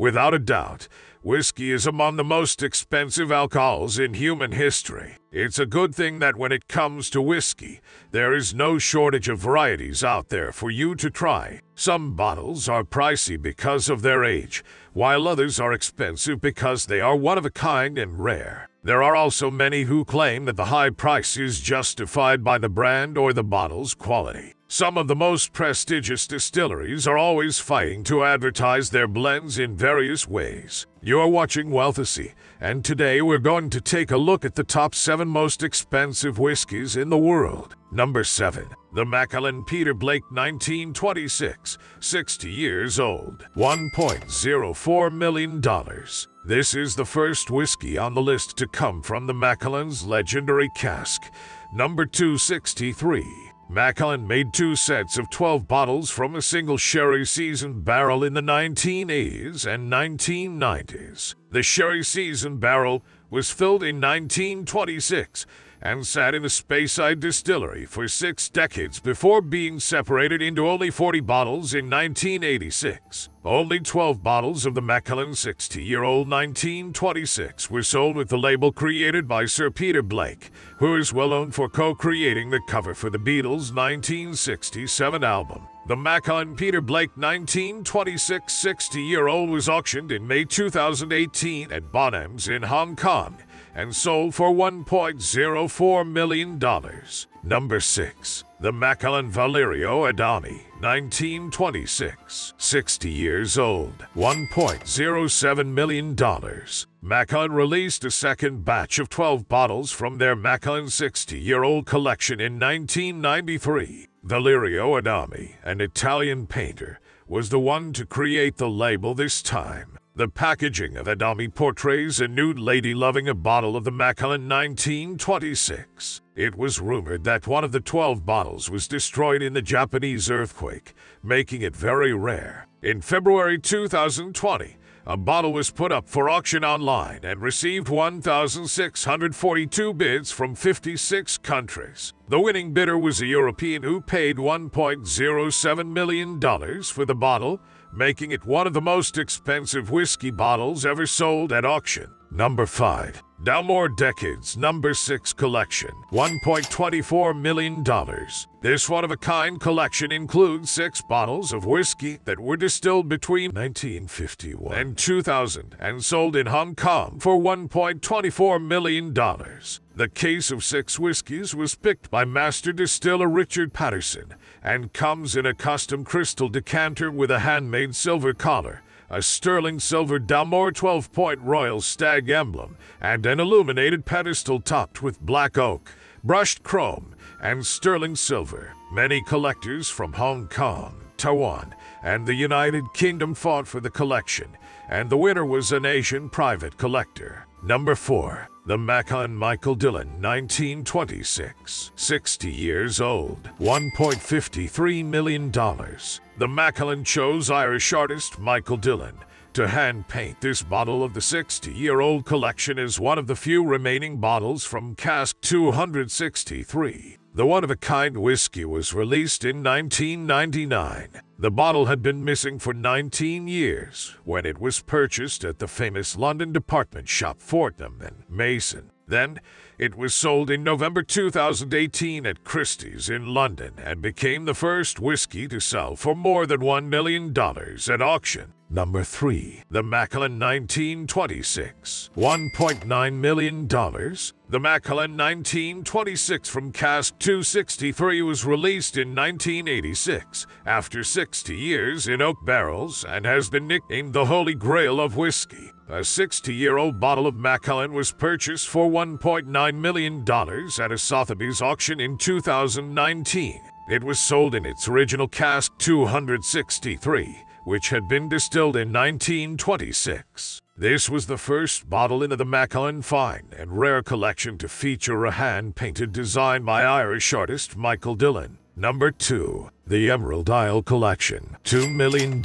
Without a doubt, whiskey is among the most expensive alcohols in human history. It's a good thing that when it comes to whiskey, there is no shortage of varieties out there for you to try. Some bottles are pricey because of their age, while others are expensive because they are one of a kind and rare. There are also many who claim that the high price is justified by the brand or the bottle's quality. Some of the most prestigious distilleries are always fighting to advertise their blends in various ways. You're watching Wealthacy, and today we're going to take a look at the top 7 most expensive whiskeys in the world. Number 7. The Macallan Peter Blake 1926, 60 years old, $1.04 million. This is the first whiskey on the list to come from the Macallan's legendary cask. Number 263. Macallan made 2 sets of 12 bottles from a single sherry seasoned barrel in the 1980s and 1990s. The sherry seasoned barrel was filled in 1926 and sat in the Speyside distillery for 6 decades before being separated into only 40 bottles in 1986. Only 12 bottles of the Macallan 60-year-old 1926 were sold with the label created by Sir Peter Blake, who is well known for co-creating the cover for the Beatles' 1967 album. The Macallan Peter Blake 1926 60-year-old was auctioned in May 2018 at Bonhams in Hong Kong and sold for $1.04 million. Number 6. The Macallan Valerio Adami, 1926, 60 years old, $1.07 million. Macallan released a second batch of 12 bottles from their Macallan 60-year-old collection in 1993. Valerio Adami, an Italian painter, was the one to create the label this time. The packaging of Adami portrays a nude lady loving a bottle of the Macallan 1926. It was rumored that one of the 12 bottles was destroyed in the Japanese earthquake, making it very rare. In February 2020, a bottle was put up for auction online and received 1,642 bids from 56 countries. The winning bidder was a European who paid $1.07 million for the bottle, making it one of the most expensive whiskey bottles ever sold at auction. Number 5. Dalmore Decades Number 6 Collection, $1.24 million. This one-of-a-kind collection includes 6 bottles of whiskey that were distilled between 1951 and 2000 and sold in Hong Kong for $1.24 million. The case of 6 whiskeys was picked by master distiller Richard Patterson and comes in a custom crystal decanter with a handmade silver collar, a sterling silver Dalmore 12-point royal stag emblem, and an illuminated pedestal topped with black oak, brushed chrome, and sterling silver. Many collectors from Hong Kong, Taiwan, and the United Kingdom fought for the collection, and the winner was an Asian private collector. Number 4. The Macallan Michael Dillon 1926, 60 years old, $1.53 million. The Macallan chose Irish artist Michael Dillon to hand-paint this bottle of the 60-year-old collection as one of the few remaining bottles from cask 263. The one-of-a-kind whiskey was released in 1999. The bottle had been missing for 19 years when it was purchased at the famous London department shop Fortnum and Mason. Then, it was sold in November 2018 at Christie's in London and became the first whiskey to sell for more than $1 million at auction. Number 3. The Macallan 1926, $1.9 million. The Macallan 1926 from cask 263 was released in 1986 after 60 years in oak barrels and has been nicknamed the Holy Grail of whiskey. A 60-year-old bottle of Macallan was purchased for $1.9 million at a Sotheby's auction in 2019. It was sold in its original cask 263, which had been distilled in 1926. This was the first bottle in the Macallan Fine and Rare collection to feature a hand-painted design by Irish artist Michael Dillon. Number 2. The Emerald Isle Collection, $2 million.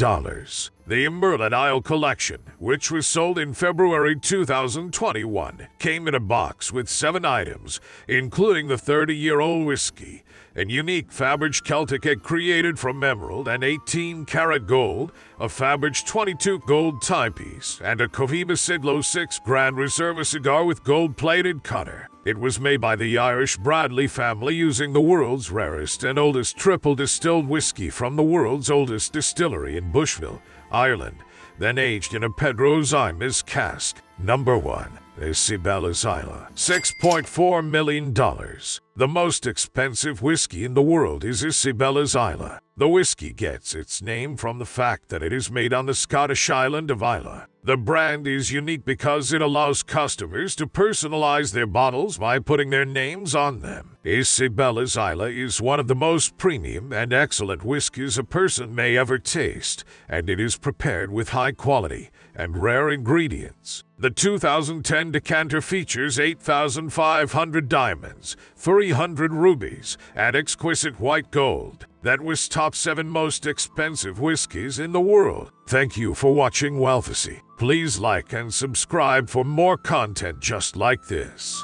The Emerald Isle Collection, which was sold in February 2021, came in a box with 7 items, including the 30-year-old whiskey, a unique Faberge Celtic egg created from emerald and 18-karat gold, a Faberge 22 gold timepiece, and a Cohiba Siglo 6 Grand Reserve cigar with gold-plated cutter. It was made by the Irish Bradley family using the world's rarest and oldest triple distilled whiskey from the world's oldest distillery in Bushville, Ireland, then aged in a Pedro Ximénez cask. Number 1. Isabel's Isla. $6.4 million. The most expensive whiskey in the world is Isabel's Isla. The whiskey gets its name from the fact that it is made on the Scottish island of Islay. The brand is unique because it allows customers to personalize their bottles by putting their names on them. Isabel's Isla is one of the most premium and excellent whiskeys a person may ever taste, and it is prepared with high quality and rare ingredients. The 2010 decanter features 8,500 diamonds, 300 rubies, and exquisite white gold. That was top 7 most expensive whiskeys in the world. Thank you for watching Wealthacy. Please like and subscribe for more content just like this.